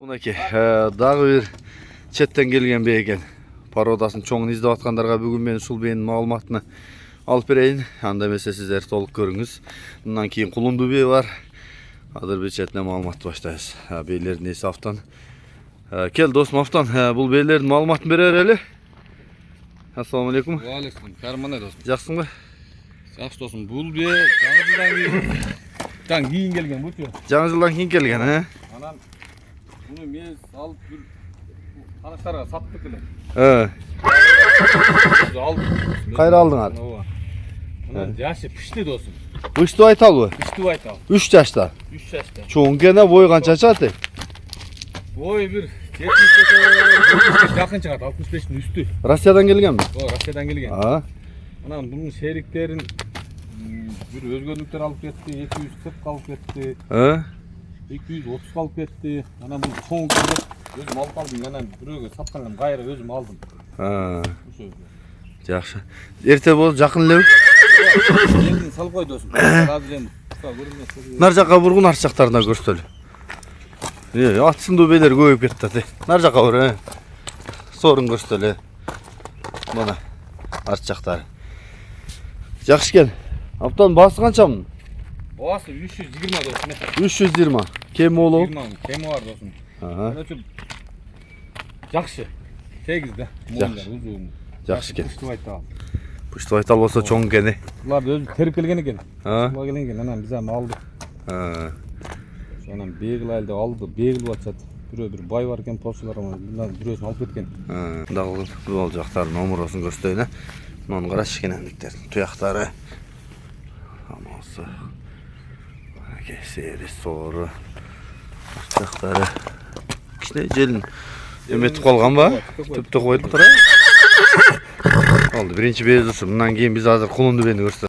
Мынакей, дагы бир четтен келген бей экен. Породасын чоңун издеп аткандарга бүгүн мен ушул бейнин маалыматына алып берейин. Анда эмесе сиздер толук көрүңүз. Мындан кийин кулунду бей бар. Азыр бир четинен маалыматты баштайбыз. Бейлердин эси Автан. Кел досум Автан, бул бейлердин маалыматын бере берели. Ассаламу алейкум. Ва алейкум. Кармана досум. Жаксыңбы? Жакшы досум. Бул бе жаңы жылдан кийин келген бул. Жаңы жылдан кийин келген, Анан буну мен алып бир таныштарга саттык эле. Алдым. Кайра алдыңар? Ооба. Анан жашы пишти досум. Үчтү айталбы? Пишти айтал. 3 жашта. 3 жашта. Чоң кене бой канча чыгат? Бой бир 70 жакын чыгат, 65-тин үстү. Россиядан келгенби? Ооба, Россиядан келген. Анан бунун шериктерин бир өзгөнүктөр алып кетти, 240 алып кетти. 230 алып кетти. Анан бул чоң келип өзүм алып калдым. Анан бирөөгө саткандан кайра өзүм алдым. Ошо. Жакшы. Эрте болуп жакын элеби? Элдин салып кой досум. Азыр эми көрүнөт. Нар жакка бургун арт жактарына көрсөтөлү. Ат сындуу бейлер көбөйүп кетти аты. Нар жакка бур, Сорун көрсөтөлү. Мына арт жактары. Жакшы экен. Аптан баасы канча мунун? Баасы 320 досум. 320. Кем болобу? 20 кеми бар досум. Жакшы. Тегиз да. Жакшы экен. Пушту айтал. Пушту айтал болсо чоң кени. Булар өзү терип келген экен. Буга келген, анан биз эми алдык. Анан бегил деп алды, бегил атат. Бирөө бай бар экен, посулар анан бирөөсүн алып кеткен. Дагы бул жактардын номеросун көрсөтөйүн. Муну караш кенендиктер, туяктары. Амасы. Сери сору. Жактары. Кичине желин эметип калганбы? Түптө коюп тура. Алды, биринчи безусы. Мындан кийин биз азыр кулунду бени көрсөтөбүз.